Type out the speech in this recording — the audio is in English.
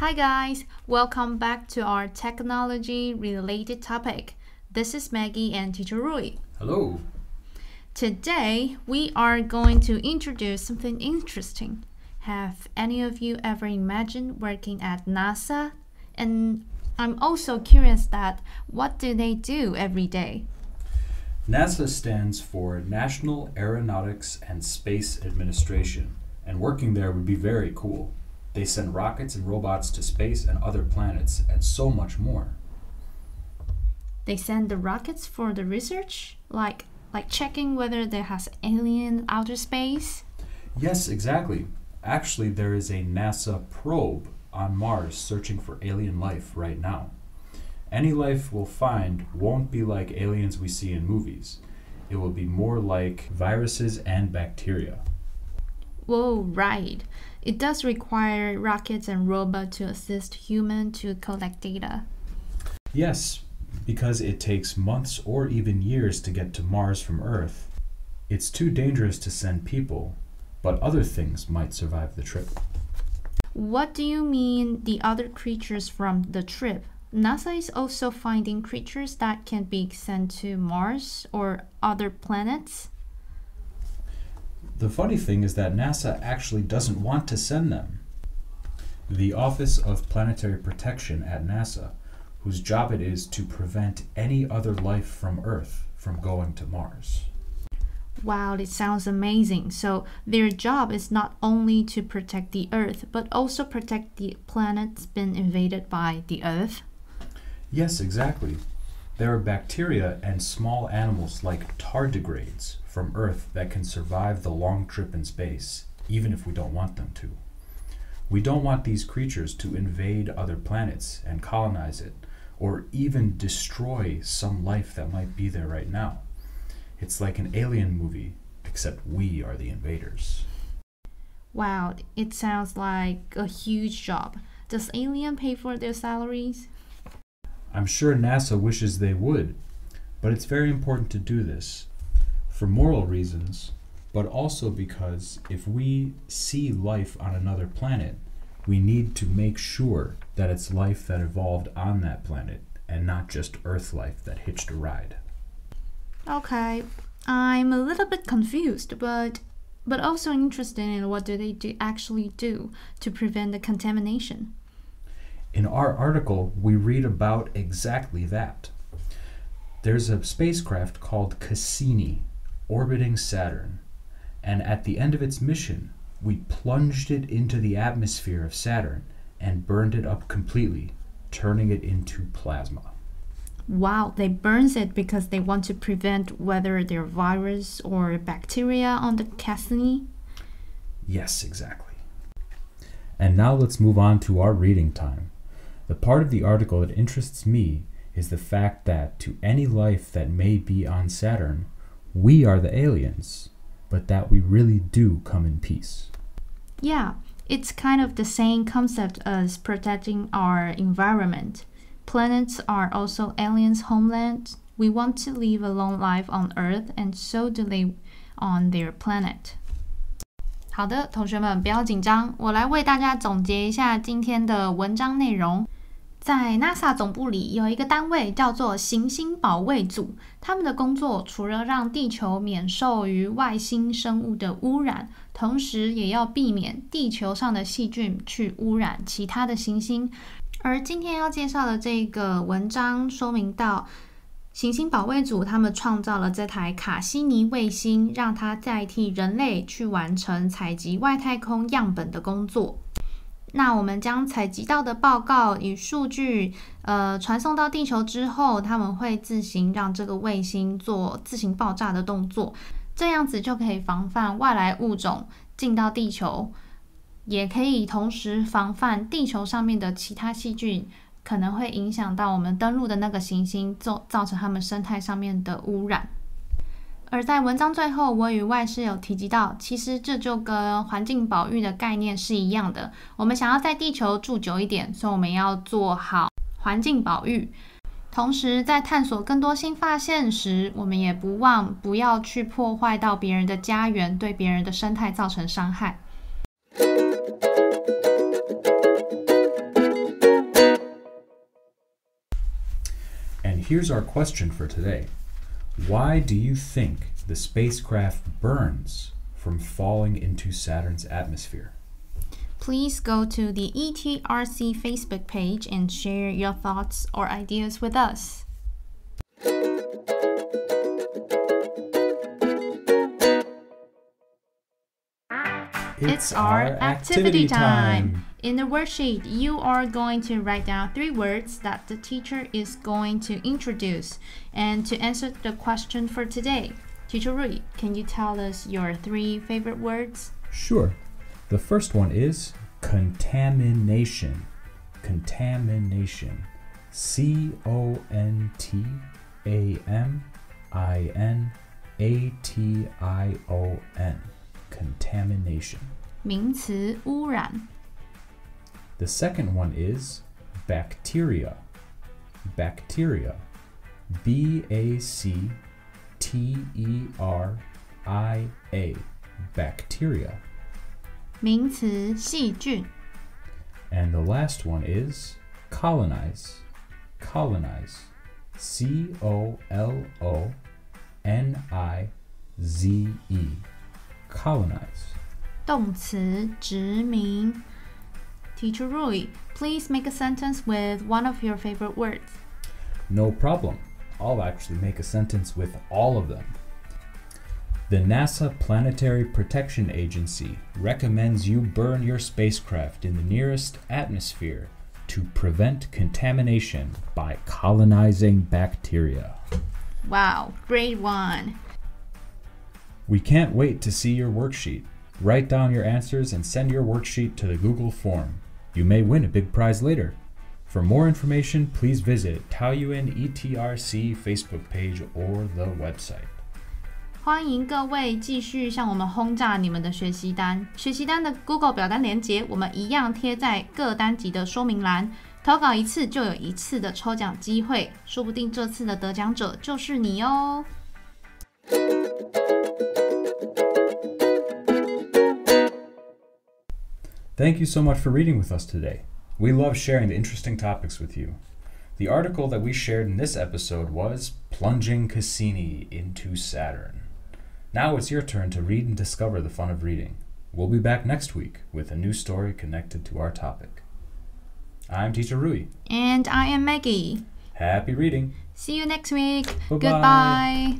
Hi guys, welcome back to our technology-related topic. This is Maggie and Teacher Rui. Hello. Today, we are going to introduce something interesting. Have any of you ever imagined working at NASA? And I'm also curious that what do they do every day? NASA stands for National Aeronautics and Space Administration, and working there would be very cool. They send rockets and robots to space and other planets, and so much more. They send the rockets for the research? Like checking whether there has alien outer space? Yes, exactly. Actually, there is a NASA probe on Mars searching for alien life right now. Any life we'll find won't be like aliens we see in movies. It will be more like viruses and bacteria. Whoa, right. It does require rockets and robots to assist humans to collect data. Yes, because it takes months or even years to get to Mars from Earth. It's too dangerous to send people, but other things might survive the trip. What do you mean the other creatures from the trip? NASA is also finding creatures that can be sent to Mars or other planets? The funny thing is that NASA actually doesn't want to send them. The Office of Planetary Protection at NASA, whose job it is to prevent any other life from Earth from going to Mars. Wow, it sounds amazing. So their job is not only to protect the Earth, but also protect the planets been invaded by the Earth? Yes, exactly. There are bacteria and small animals like tardigrades from Earth that can survive the long trip in space, even if we don't want them to. We don't want these creatures to invade other planets and colonize it, or even destroy some life that might be there right now. It's like an alien movie, except we are the invaders. Wow, it sounds like a huge job. Does alien pay for their salaries? I'm sure NASA wishes they would, but it's very important to do this for moral reasons, but also because if we see life on another planet, we need to make sure that it's life that evolved on that planet and not just Earth life that hitched a ride. Okay, I'm a little bit confused, but also interested in what do they actually do to prevent the contamination. In our article, we read about exactly that. There's a spacecraft called Cassini orbiting Saturn, and at the end of its mission, we plunged it into the atmosphere of Saturn and burned it up completely, turning it into plasma. Wow, they burns it because they want to prevent whether there are virus or bacteria on the Cassini? Yes, exactly. And now let's move on to our reading time. The part of the article that interests me is the fact that to any life that may be on Saturn, we are the aliens, but that we really do come in peace. Yeah, it's kind of the same concept as protecting our environment. Planets are also aliens' homelands. We want to live a long life on Earth, and so do they on their planet. 好的，同学们不要紧张，我来为大家总结一下今天的文章内容。在 NASA 总部里有一个单位叫做行星保卫组，他们的工作除了让地球免受于外星生物的污染，同时也要避免地球上的细菌去污染其他的行星。而今天要介绍的这个文章说明到，行星保卫组他们创造了这台卡西尼卫星，让它代替人类去完成采集外太空样本的工作。那我们将采集到的报告与数据传送到地球之后，他们会自行让这个卫星做自行爆炸的动作，这样子就可以防范外来物种进到地球，也可以同时防范地球上面的其他细菌可能会影响到我们登陆的那个行星，造成它们生态上面的污染。而在文章最后，我与外师有提及到，其实这就跟环境保育的概念是一样的。我们想要在地球住久一点，所以我们要做好环境保育。同时，在探索更多新发现时，我们也不要去破坏到别人的家园，对别人的生态造成伤害。here's our question for today. Why do you think the spacecraft burns from falling into Saturn's atmosphere? Please go to the ETRC Facebook page and share your thoughts or ideas with us. It's our activity time. In the worksheet, you are going to write down 3 words that the teacher is going to introduce. And to answer the question for today, Teacher Rui, can you tell us your 3 favorite words? Sure. The first one is contamination. Contamination. C-O-N-T-A-M-I-N-A-T-I-O-N. Contamination. 名词污染。The second one is bacteria. Bacteria. B-A-C-T-E-R-I-A. Bacteria. 名词细菌。And the last one is colonize. Colonize. C-O-L-O-N-I-Z-E. Colonize. 动词殖民。Teacher Rui, please make a sentence with one of your favorite words. No problem. I'll actually make a sentence with all of them. The NASA Planetary Protection Agency recommends you burn your spacecraft in the nearest atmosphere to prevent contamination by colonizing bacteria. Wow, great one. We can't wait to see your worksheet. Write down your answers and send your worksheet to the Google form. You may win a big prize later. For more information, please visit Taoyuan ETRC Facebook page or the website. 欢迎各位继续向我们轰炸你们的学习单。学习单的 Google 表单连结，我们一样贴在各单集的说明栏。投稿1次就有1次的抽奖机会，说不定这次的得奖者就是你哦。Thank you so much for reading with us today. We love sharing the interesting topics with you. The article that we shared in this episode was Plunging Cassini into Saturn. Now it's your turn to read and discover the fun of reading. We'll be back next week with a new story connected to our topic. I'm Teacher Rui. And I am Maggie. Happy reading. See you next week. Bye-bye. Goodbye.